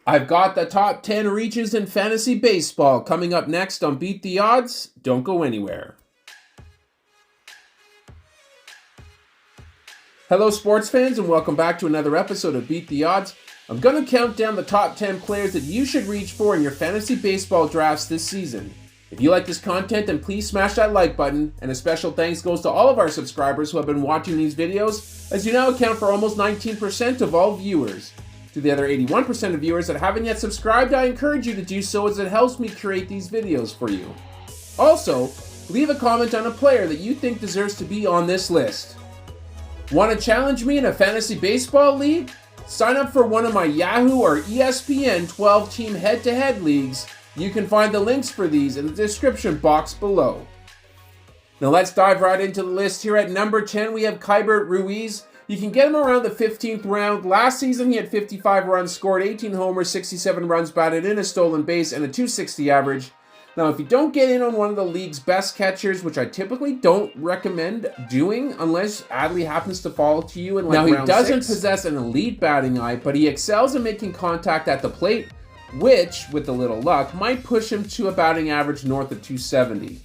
I've got the top 10 reaches in fantasy baseball coming up next on Beat the Odds. Don't go anywhere. Hello, sports fans, and welcome back to another episode of Beat the Odds. I'm going to count down the top 10 players that you should reach for in your fantasy baseball drafts this season. If you like this content, then please smash that like button, and a special thanks goes to all of our subscribers who have been watching these videos, as you now account for almost 19% of all viewers. To the other 81% of viewers that haven't yet subscribed, I encourage you to do so as it helps me create these videos for you. Also, leave a comment on a player that you think deserves to be on this list. Want to challenge me in a fantasy baseball league? Sign up for one of my Yahoo or ESPN 12-team head-to-head leagues. You can find the links for these in the description box below. Now let's dive right into the list. Here at number 10, we have Keibert Ruiz. You can get him around the 15th round. Last season, he had 55 runs scored, 18 homers, 67 runs batted in, a stolen base, and a .260 average. Now, if you don't get in on one of the league's best catchers, which I typically don't recommend doing unless Adley happens to fall to you in round 6. Now, he doesn't possess an elite batting eye, but he excels in making contact at the plate, which, with a little luck, might push him to a batting average north of .270.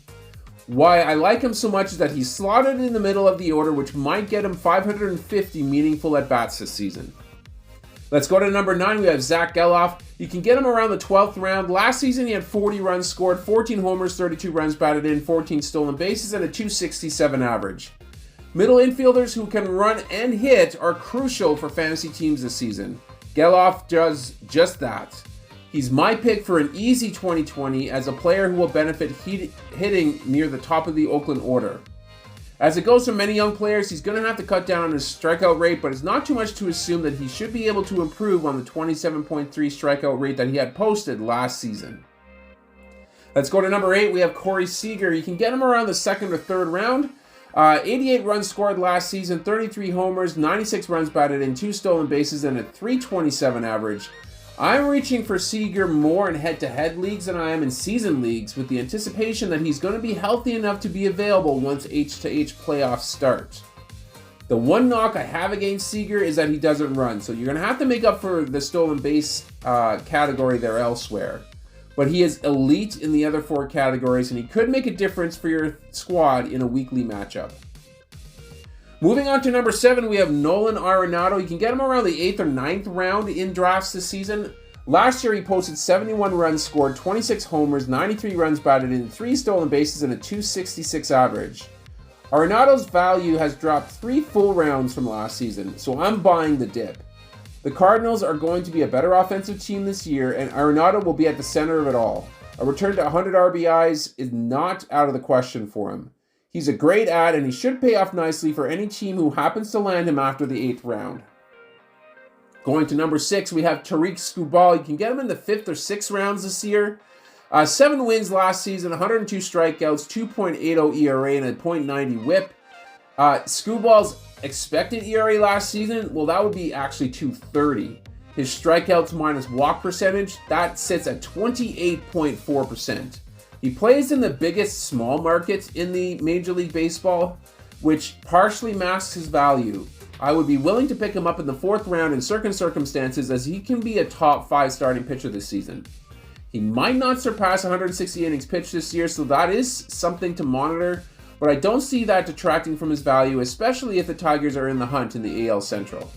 Why I like him so much is that he's slotted in the middle of the order, which might get him 550 meaningful at-bats this season. Let's go to number 9. We have Zach Geloff. You can get him around the 12th round. Last season, he had 40 runs scored, 14 homers, 32 runs batted in, 14 stolen bases, and a .267 average. Middle infielders who can run and hit are crucial for fantasy teams this season. Geloff does just that. He's my pick for an easy 2020 as a player who will benefit hitting near the top of the Oakland order. As it goes for many young players, he's going to have to cut down on his strikeout rate, but it's not too much to assume that he should be able to improve on the 27.3 strikeout rate that he had posted last season. Let's go to number 8. We have Corey Seager. You can get him around the 2nd or 3rd round. 88 runs scored last season, 33 homers, 96 runs batted in, 2 stolen bases, and a .327 average. I'm reaching for Seager more in head-to-head leagues than I am in season leagues, with the anticipation that he's going to be healthy enough to be available once H-to-H playoffs start. The one knock I have against Seager is that he doesn't run, so you're going to have to make up for the stolen base category there elsewhere. But he is elite in the other 4 categories, and he could make a difference for your squad in a weekly matchup. Moving on to number 7, we have Nolan Arenado. You can get him around the 8th or 9th round in drafts this season. Last year, he posted 71 runs scored, 26 homers, 93 runs batted in, 3 stolen bases, and a .266 average. Arenado's value has dropped 3 full rounds from last season, so I'm buying the dip. The Cardinals are going to be a better offensive team this year, and Arenado will be at the center of it all. A return to 100 RBIs is not out of the question for him. He's a great ad, and he should pay off nicely for any team who happens to land him after the 8th round. Going to number 6, we have Tarik Skubal. You can get him in the 5th or 6th rounds this year. 7 wins last season, 102 strikeouts, 2.80 ERA, and a .90 whip. Skubal's expected ERA last season, well, that would be actually .230. His strikeouts minus walk percentage, that sits at 28.4%. He plays in the biggest small markets in the Major League Baseball, which partially masks his value. I would be willing to pick him up in the 4th round in certain circumstances, as he can be a top 5 starting pitcher this season. He might not surpass 160 innings pitched this year, so that is something to monitor, but I don't see that detracting from his value, especially if the Tigers are in the hunt in the AL Central.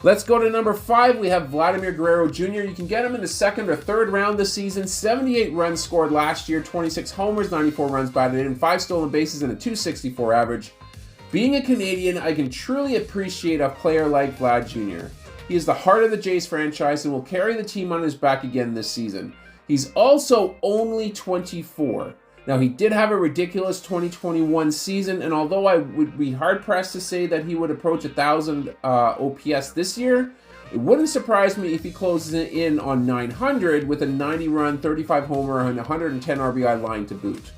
Let's go to number 5. We have Vladimir Guerrero Jr. You can get him in the 2nd or 3rd round this season. 78 runs scored last year, 26 homers, 94 runs batted in, 5 stolen bases, and a .264 average. Being a Canadian, I can truly appreciate a player like Vlad Jr. He is the heart of the Jays franchise and will carry the team on his back again this season. He's also only 24. Now, he did have a ridiculous 2021 season, and although I would be hard-pressed to say that he would approach 1,000 OPS this year, it wouldn't surprise me if he closes in on 900 with a 90-run, 35-homer, and 110 RBI line to boot.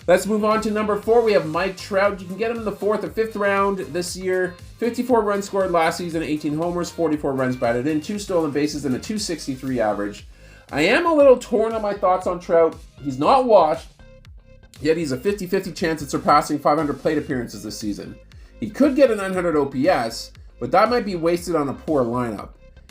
Let's move on to number 4. We have Mike Trout. You can get him in the 4th or 5th round this year. 54 runs scored last season, 18 homers, 44 runs batted in, 2 stolen bases, and a .263 average. I am a little torn on my thoughts on Trout. He's not washed, yet he's a 50-50 chance at surpassing 500 plate appearances this season. He could get a 900 OPS, but that might be wasted on a poor lineup.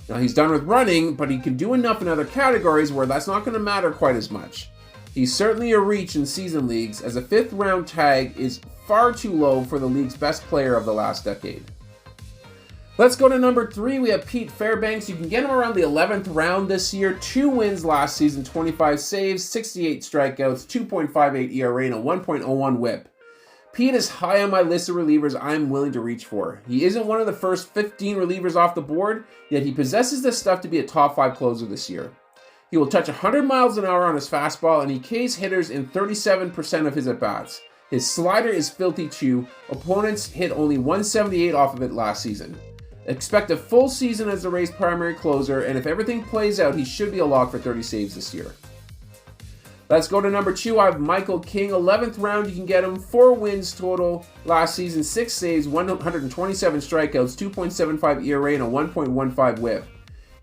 Now, he's done with running, but he can do enough in other categories where that's not going to matter quite as much. He's certainly a reach in season leagues, as a 5th round tag is far too low for the league's best player of the last decade. Let's go to number 3. We have Pete Fairbanks. You can get him around the 11th round this year. 2 wins last season, 25 saves, 68 strikeouts, 2.58 ERA, and a 1.01 whip. Pete is high on my list of relievers I'm willing to reach for. He isn't one of the first 15 relievers off the board, yet he possesses the stuff to be a top 5 closer this year. He will touch 100 miles an hour on his fastball, and he Ks hitters in 37% of his at-bats. His slider is filthy too. Opponents hit only 178 off of it last season. Expect a full season as the Rays' primary closer, and if everything plays out, he should be a lock for 30 saves this year. Let's go to number 2. I have Michael King. 11th round, you can get him. 4 wins total last season, 6 saves, 127 strikeouts, 2.75 ERA, and a 1.15 whip.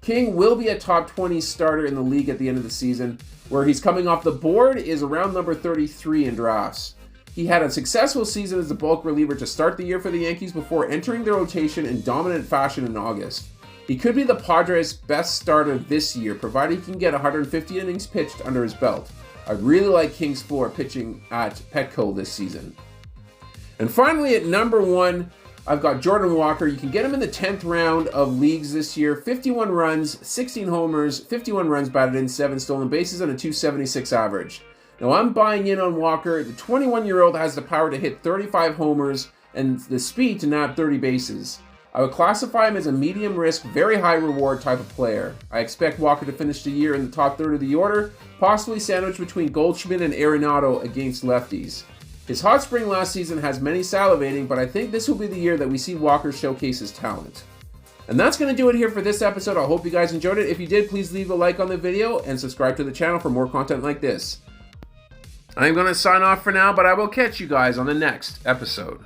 King will be a top 20 starter in the league at the end of the season. Where he's coming off the board is around number 33 in drafts. He had a successful season as a bulk reliever to start the year for the Yankees before entering the rotation in dominant fashion in August. He could be the Padres' best starter this year, provided he can get 150 innings pitched under his belt. I really like King's floor pitching at Petco this season. And finally, at number 1, I've got Jordan Walker. You can get him in the 10th round of leagues this year. 51 runs, 16 homers, 51 runs batted in, 7 stolen bases, and a 276 average. Now, I'm buying in on Walker. The 21-year-old has the power to hit 35 homers and the speed to nab 30 bases. I would classify him as a medium risk, very high reward type of player. I expect Walker to finish the year in the top third of the order, possibly sandwiched between Goldschmidt and Arenado against lefties. His hot spring last season has many salivating, but I think this will be the year that we see Walker showcase his talent. And that's going to do it here for this episode. I hope you guys enjoyed it. If you did, please leave a like on the video and subscribe to the channel for more content like this. I'm going to sign off for now, but I will catch you guys on the next episode.